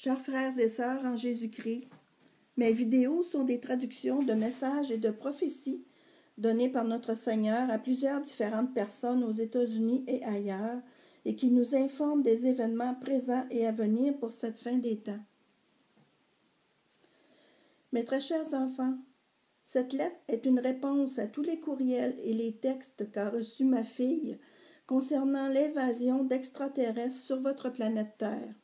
Chers frères et sœurs en Jésus-Christ, mes vidéos sont des traductions de messages et de prophéties donnés par notre Seigneur à plusieurs différentes personnes aux États-Unis et ailleurs et qui nous informent des événements présents et à venir pour cette fin des temps. Mes très chers enfants, cette lettre est une réponse à tous les courriels et les textes qu'a reçus ma fille concernant l'évasion d'extraterrestres sur votre planète Terre.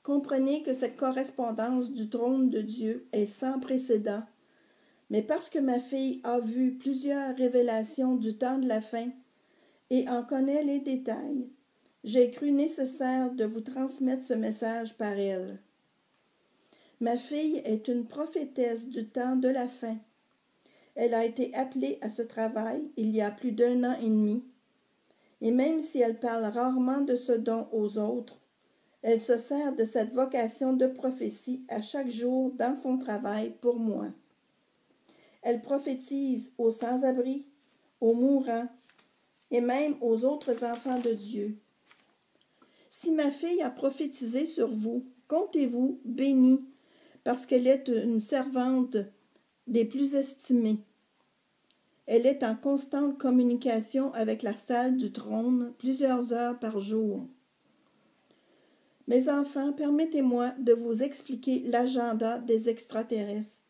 Comprenez que cette correspondance du trône de Dieu est sans précédent, mais parce que ma fille a vu plusieurs révélations du temps de la fin et en connaît les détails, j'ai cru nécessaire de vous transmettre ce message par elle. Ma fille est une prophétesse du temps de la fin. Elle a été appelée à ce travail il y a plus d'1 an et demi, et même si elle parle rarement de ce don aux autres, elle se sert de cette vocation de prophétie à chaque jour dans son travail pour moi. Elle prophétise aux sans-abri, aux mourants et même aux autres enfants de Dieu. Si ma fille a prophétisé sur vous, comptez-vous bénie, parce qu'elle est une servante des plus estimées. Elle est en constante communication avec la salle du trône plusieurs heures par jour. Mes enfants, permettez-moi de vous expliquer l'agenda des extraterrestres.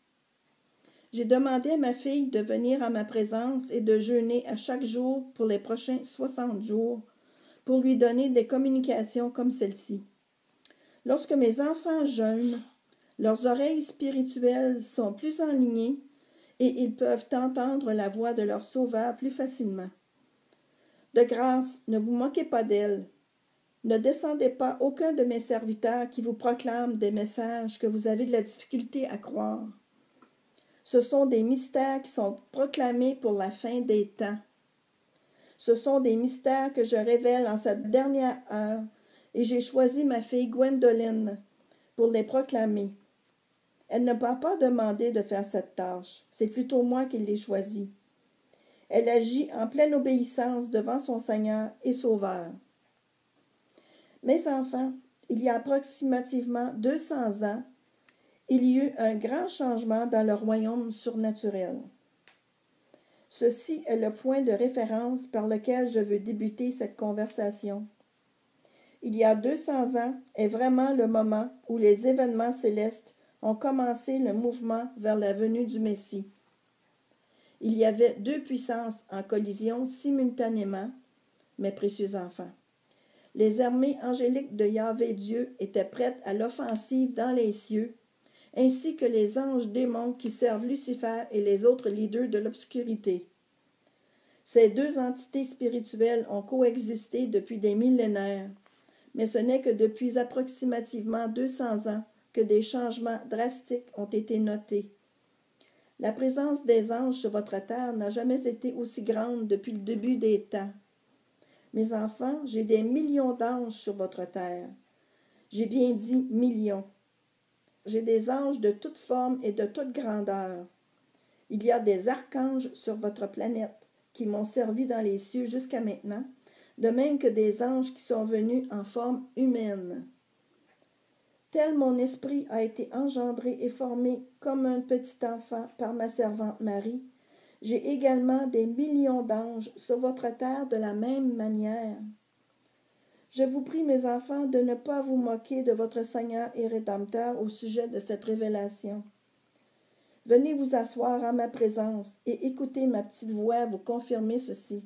J'ai demandé à ma fille de venir à ma présence et de jeûner à chaque jour pour les prochains 60 jours pour lui donner des communications comme celle-ci. Lorsque mes enfants jeûnent, leurs oreilles spirituelles sont plus enlignées et ils peuvent entendre la voix de leur Sauveur plus facilement. De grâce, ne vous moquez pas d'elle. Ne descendez pas aucun de mes serviteurs qui vous proclament des messages que vous avez de la difficulté à croire. Ce sont des mystères qui sont proclamés pour la fin des temps. Ce sont des mystères que je révèle en cette dernière heure et j'ai choisi ma fille Gwendoline pour les proclamer. Elle ne m'a pas demandé de faire cette tâche, c'est plutôt moi qui l'ai choisie. Elle agit en pleine obéissance devant son Seigneur et Sauveur. Mes enfants, il y a approximativement 200 ans, il y eut un grand changement dans le royaume surnaturel. Ceci est le point de référence par lequel je veux débuter cette conversation. Il y a 200 ans est vraiment le moment où les événements célestes ont commencé le mouvement vers la venue du Messie. Il y avait 2 puissances en collision simultanément, mes précieux enfants. Les armées angéliques de Yahvé Dieu étaient prêtes à l'offensive dans les cieux, ainsi que les anges démons qui servent Lucifer et les autres leaders de l'obscurité. Ces 2 entités spirituelles ont coexisté depuis des millénaires, mais ce n'est que depuis approximativement 200 ans que des changements drastiques ont été notés. La présence des anges sur votre terre n'a jamais été aussi grande depuis le début des temps. Mes enfants, j'ai des millions d'anges sur votre terre. J'ai bien dit millions. J'ai des anges de toute forme et de toute grandeur. Il y a des archanges sur votre planète qui m'ont servi dans les cieux jusqu'à maintenant, de même que des anges qui sont venus en forme humaine. Tel mon esprit a été engendré et formé comme un petit enfant par ma servante Marie, j'ai également des millions d'anges sur votre terre de la même manière. Je vous prie, mes enfants, de ne pas vous moquer de votre Seigneur et Rédempteur au sujet de cette révélation. Venez vous asseoir en ma présence et écoutez ma petite voix vous confirmer ceci.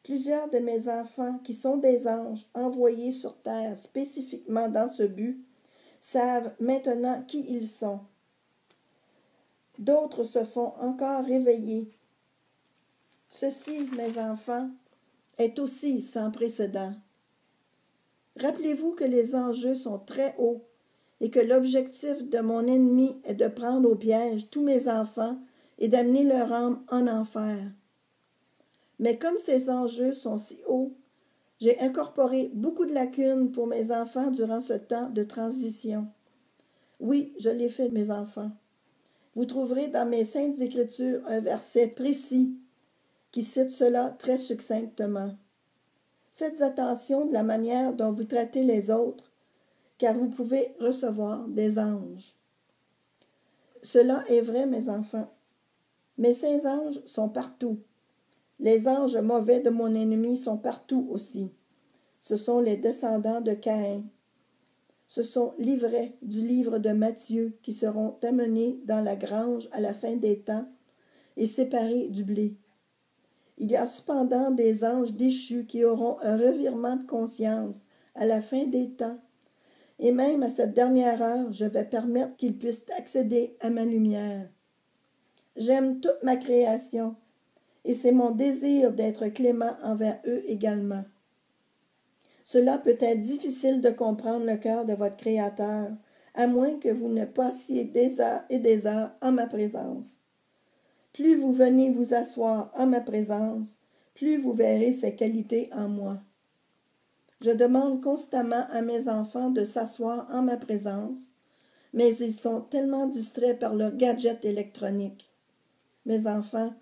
Plusieurs de mes enfants, qui sont des anges envoyés sur terre spécifiquement dans ce but, savent maintenant qui ils sont. D'autres se font encore réveiller. Ceci, mes enfants, est aussi sans précédent. Rappelez-vous que les enjeux sont très hauts et que l'objectif de mon ennemi est de prendre au piège tous mes enfants et d'amener leur âme en enfer. Mais comme ces enjeux sont si hauts, j'ai incorporé beaucoup de lacunes pour mes enfants durant ce temps de transition. Oui, je l'ai fait, mes enfants. Vous trouverez dans mes saintes Écritures un verset précis qui cite cela très succinctement. Faites attention de la manière dont vous traitez les autres car vous pouvez recevoir des anges. Cela est vrai, mes enfants. Mais ces anges sont partout. Les anges mauvais de mon ennemi sont partout aussi. Ce sont les descendants de Caïn. Ce sont l'ivraies du livre de Matthieu qui seront amenés dans la grange à la fin des temps et séparés du blé. Il y a cependant des anges déchus qui auront un revirement de conscience à la fin des temps. Et même à cette dernière heure, je vais permettre qu'ils puissent accéder à ma lumière. J'aime toute ma création, et c'est mon désir d'être clément envers eux également. Cela peut être difficile de comprendre le cœur de votre Créateur, à moins que vous ne passiez des heures et des heures en ma présence. Plus vous venez vous asseoir en ma présence, plus vous verrez ses qualités en moi. Je demande constamment à mes enfants de s'asseoir en ma présence, mais ils sont tellement distraits par leurs gadgets électroniques. Mes enfants,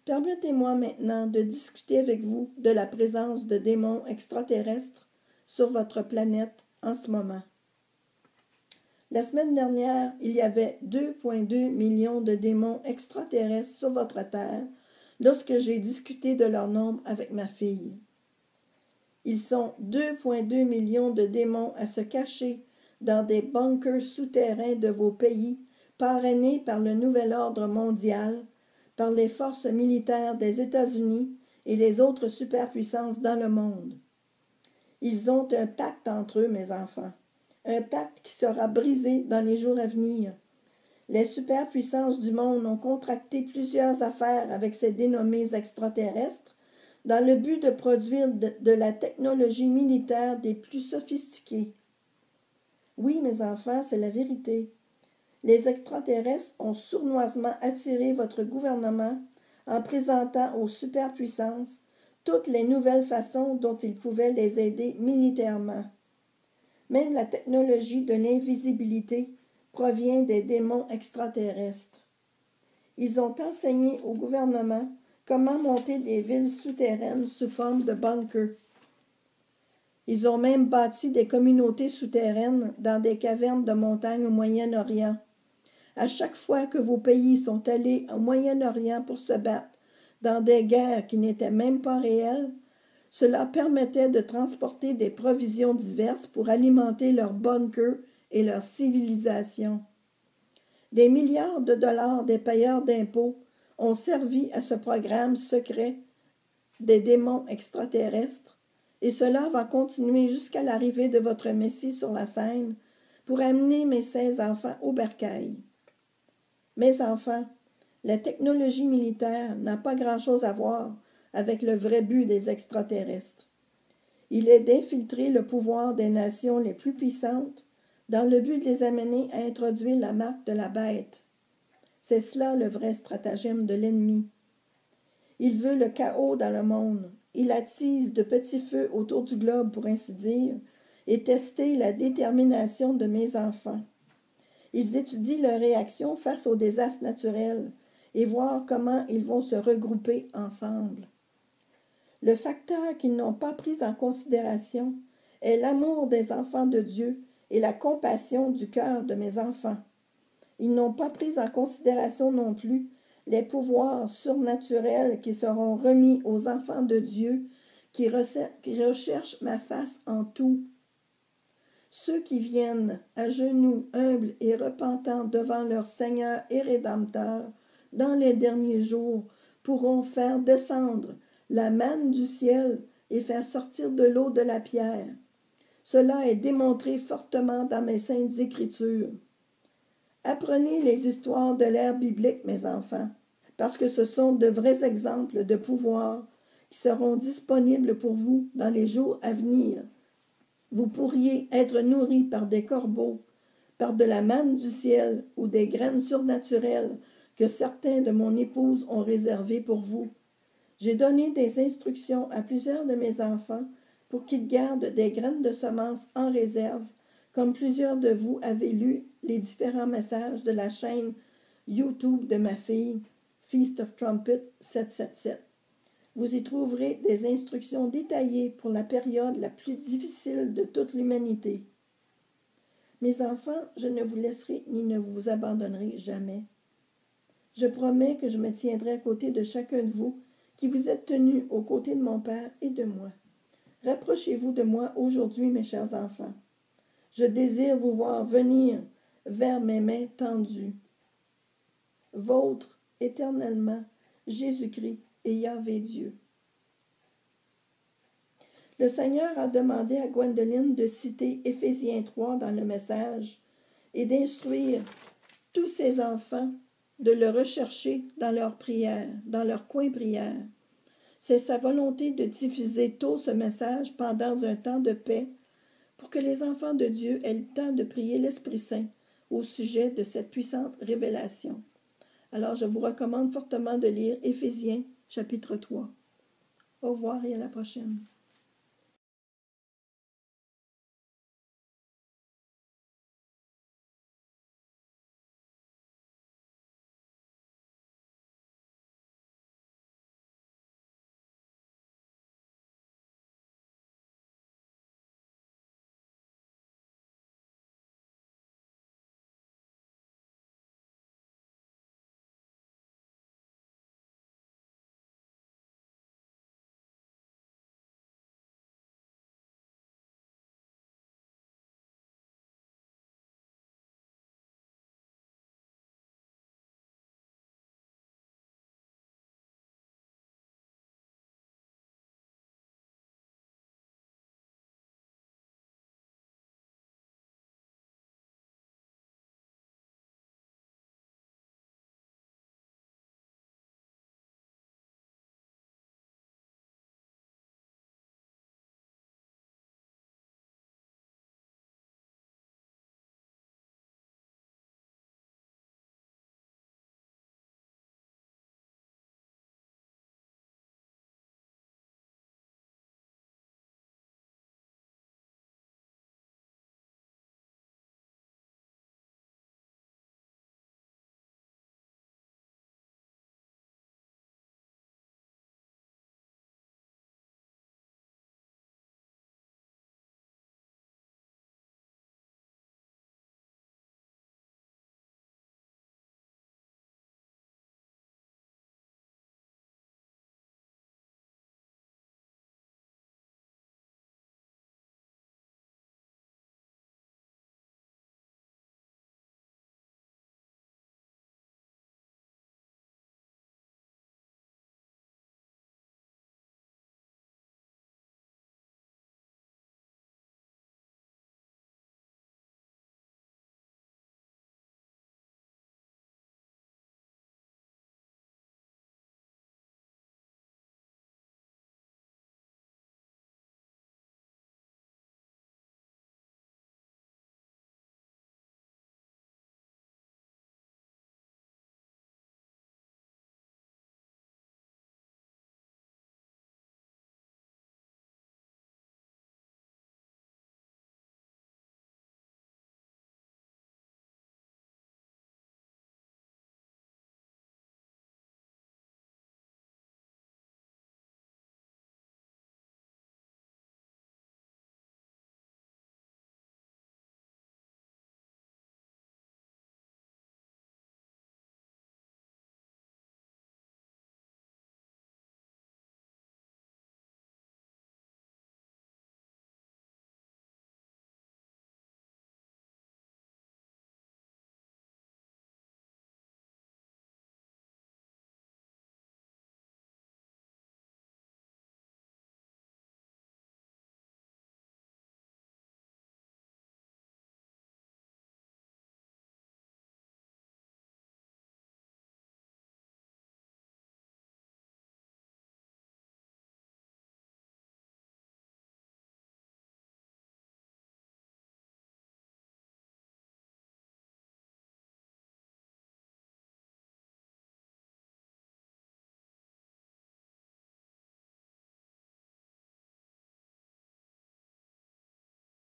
permettez-moi maintenant de discuter avec vous de la présence de démons extraterrestres sur votre planète en ce moment. La semaine dernière, il y avait 2,2 millions de démons extraterrestres sur votre Terre lorsque j'ai discuté de leur nombre avec ma fille. Ils sont 2,2 millions de démons à se cacher dans des bunkers souterrains de vos pays, parrainés par le nouvel ordre mondial, par les forces militaires des États-Unis et les autres superpuissances dans le monde. Ils ont un pacte entre eux, mes enfants, un pacte qui sera brisé dans les jours à venir. Les superpuissances du monde ont contracté plusieurs affaires avec ces dénommés extraterrestres dans le but de produire de la technologie militaire des plus sophistiquées. Oui, mes enfants, c'est la vérité. Les extraterrestres ont sournoisement attiré votre gouvernement en présentant aux superpuissances toutes les nouvelles façons dont ils pouvaient les aider militairement. Même la technologie de l'invisibilité provient des démons extraterrestres. Ils ont enseigné au gouvernement comment monter des villes souterraines sous forme de bunkers. Ils ont même bâti des communautés souterraines dans des cavernes de montagne au Moyen-Orient. À chaque fois que vos pays sont allés au Moyen-Orient pour se battre dans des guerres qui n'étaient même pas réelles, cela permettait de transporter des provisions diverses pour alimenter leurs bunkers et leur civilisation. Des milliards de dollars des payeurs d'impôts ont servi à ce programme secret des démons extraterrestres, et cela va continuer jusqu'à l'arrivée de votre Messie sur la scène pour amener mes 16 enfants au bercail. Mes enfants, la technologie militaire n'a pas grand-chose à voir avec le vrai but des extraterrestres. Il est d'infiltrer le pouvoir des nations les plus puissantes dans le but de les amener à introduire la marque de la bête. C'est cela le vrai stratagème de l'ennemi. Il veut le chaos dans le monde. Il attise de petits feux autour du globe, pour ainsi dire, et tester la détermination de mes enfants. Ils étudient leur réaction face aux désastres naturels et voir comment ils vont se regrouper ensemble. Le facteur qu'ils n'ont pas pris en considération est l'amour des enfants de Dieu et la compassion du cœur de mes enfants. Ils n'ont pas pris en considération non plus les pouvoirs surnaturels qui seront remis aux enfants de Dieu qui recherchent ma face en tout. Ceux qui viennent à genoux humbles et repentants devant leur Seigneur et Rédempteur dans les derniers jours pourront faire descendre la manne du ciel et faire sortir de l'eau de la pierre. Cela est démontré fortement dans mes saintes Écritures. Apprenez les histoires de l'ère biblique, mes enfants, parce que ce sont de vrais exemples de pouvoir qui seront disponibles pour vous dans les jours à venir. Vous pourriez être nourris par des corbeaux, par de la manne du ciel ou des graines surnaturelles que certains de mon épouse ont réservées pour vous. J'ai donné des instructions à plusieurs de mes enfants pour qu'ils gardent des graines de semences en réserve, comme plusieurs de vous avez lu les différents messages de la chaîne YouTube de ma fille, Feast of Trumpet 777. Vous y trouverez des instructions détaillées pour la période la plus difficile de toute l'humanité. Mes enfants, je ne vous laisserai ni ne vous abandonnerai jamais. Je promets que je me tiendrai à côté de chacun de vous, qui vous êtes tenus aux côtés de mon Père et de moi. Rapprochez-vous de moi aujourd'hui, mes chers enfants. Je désire vous voir venir vers mes mains tendues. Vôtre, éternellement, Jésus-Christ et Yahvé Dieu. Le Seigneur a demandé à Gwendoline de citer Éphésiens 3 dans le message et d'instruire tous ses enfants de le rechercher dans leur prière, dans leur coin prière. C'est sa volonté de diffuser tôt ce message pendant un temps de paix pour que les enfants de Dieu aient le temps de prier l'Esprit Saint au sujet de cette puissante révélation. Alors, je vous recommande fortement de lire Éphésiens chapitre 3. Au revoir et à la prochaine.